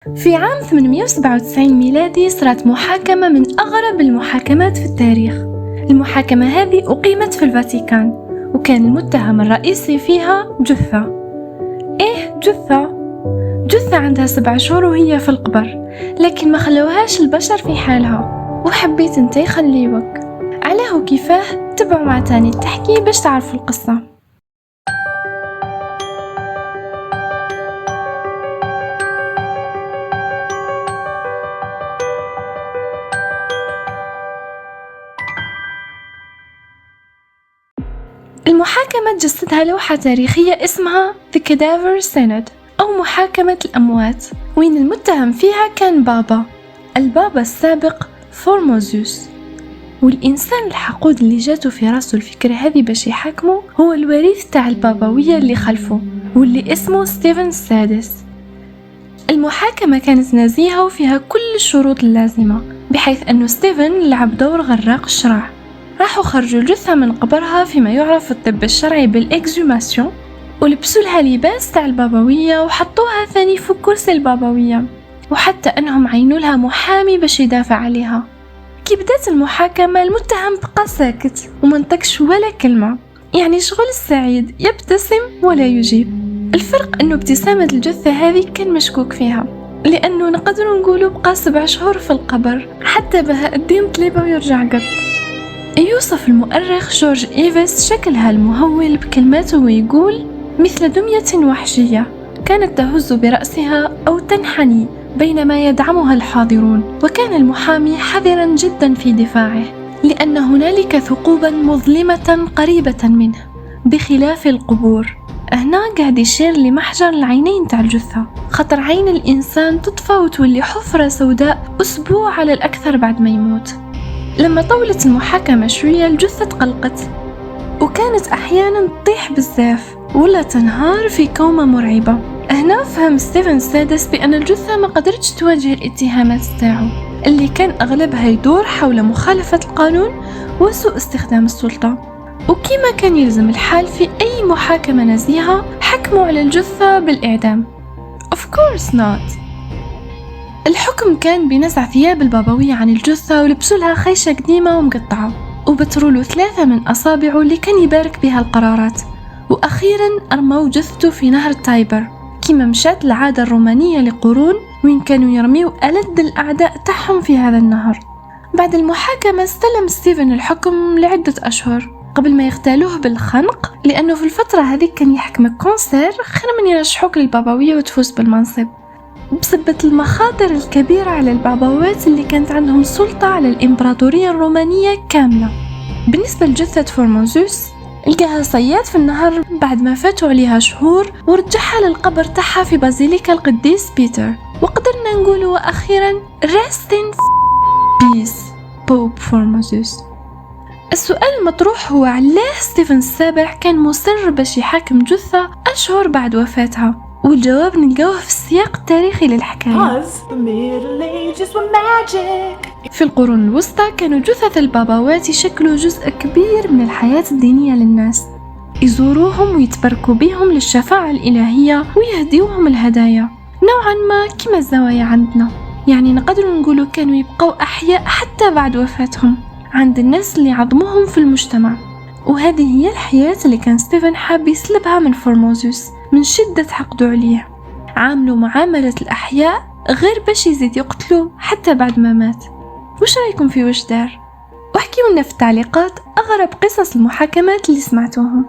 في عام 897 ميلادي صارت محاكمة من أغرب المحاكمات في التاريخ. المحاكمة هذه أقيمت في الفاتيكان، وكان المتهم الرئيسي فيها جثة. جثة عندها 7 شهور وهي في القبر، لكن ما خلوهاش البشر في حالها، وحبيت انتي خليوك. علاه وكيفاه تبعوا مع تاني التحكي باش تعرفوا القصة. المحاكمة تجسدها لوحة تاريخية اسمها The Cadaver Synod أو محاكمة الأموات، وين المتهم فيها كان البابا السابق فورموزوس. والإنسان الحقود اللي جاته في راسه الفكرة هذه باش يحاكمه هو الوريث تاع البابوية اللي خلفه، واللي اسمه ستيفن السادس. المحاكمة كانت نزيهة وفيها كل الشروط اللازمة، بحيث أنه ستيفن لعب دور غراق الشرع. راحوا خرجوا الجثة من قبرها فيما يعرف في الطب الشرعي بالإكزوماسيون، ولبسوا لها لباس تاع البابوية وحطوها ثاني في كرسي البابوية، وحتى أنهم عينوا لها محامي باش يدافع عليها. كي بدات المحاكمة المتهم بقى ساكت ومنطقش ولا كلمة، يعني شغل السعيد يبتسم ولا يجيب. الفرق أنه ابتسامة الجثة هذه كان مشكوك فيها، لأنه نقدر نقوله بقى 7 شهور في القبر، حتى بهاء الدين طليبة ويرجع قط. يوصف المؤرخ جورج إيفيس شكلها المهول بكلماته ويقول: مثل دمية وحشية كانت تهز برأسها أو تنحني بينما يدعمها الحاضرون. وكان المحامي حذرا جدا في دفاعه، لأن هنالك ثقوبا مظلمة قريبة منه بخلاف القبور. هنا قاعد يشير لمحجر العينين تاع الجثة، خطر عين الإنسان تطفى وتولي حفرة سوداء أسبوع على الأكثر بعد ما يموت. لما طولت المحاكمة شوية الجثة تقلقت، وكانت أحيانا تطيح بزاف ولا تنهار في كومة مرعبة. هنا فهم ستيفن السادس بأن الجثة ما قدرتش تواجه الاتهامات تاعو، اللي كان أغلبها يدور حول مخالفة القانون وسوء استخدام السلطة. وكما كان يلزم الحال في أي محاكمة نزيهة، حكموا على الجثة بالإعدام. Of course not. الحكم كان بنزع ثياب البابوية عن الجثة ولبسوا لها خيشة قديمة ومقطعة، وبترولوا 3 من أصابعه اللي كان يبارك بها القرارات. وأخيرا أرموا جثته في نهر تايبر، كما مشات العادة الرومانية لقرون، وين كانوا يرميوا ألد الأعداء تاعهم في هذا النهر. بعد المحاكمة استلم ستيفن الحكم لعدة أشهر قبل ما يغتالوه بالخنق، لأنه في الفترة هذه كان يحكمك كونسير خير من يرشحوك للبابوية وتفوز بالمنصب، بسبب المخاطر الكبيرة على البابوات اللي كانت عندهم سلطة على الإمبراطورية الرومانية كاملة. بالنسبة لجثة فورموزوس، لقاها صياد في النهر بعد ما فاتوا عليها شهور، ورجعها للقبر تاعها في بازيليكا القديس بيتر. وقدرنا نقوله أخيرا Rest in peace بوب فورموزوس. السؤال المطروح هو علاه ستيفن السابع كان مصر باش يحاكم جثة أشهر بعد وفاتها؟ والجواب نلقاوه في السياق التاريخي للحكاية. في القرون الوسطى كانوا جثث البابوات يشكلوا جزء كبير من الحياة الدينية للناس، يزوروهم ويتبركوا بهم للشفاعة الإلهية ويهديوهم الهدايا، نوعا ما كما الزوايا عندنا. يعني نقدر نقولوا كانوا يبقوا أحياء حتى بعد وفاتهم عند الناس اللي عظموهم في المجتمع. وهذه هي الحياة اللي كان ستيفن حاب يسلبها من فورموزوس من شدة حقده عليه. عاملوا معاملة الأحياء غير باش يزيد يقتلوا حتى بعد ما مات. وش رأيكم في وش دار؟ واحكيوا لنا في التعليقات أغرب قصص المحاكمات اللي سمعتوهم.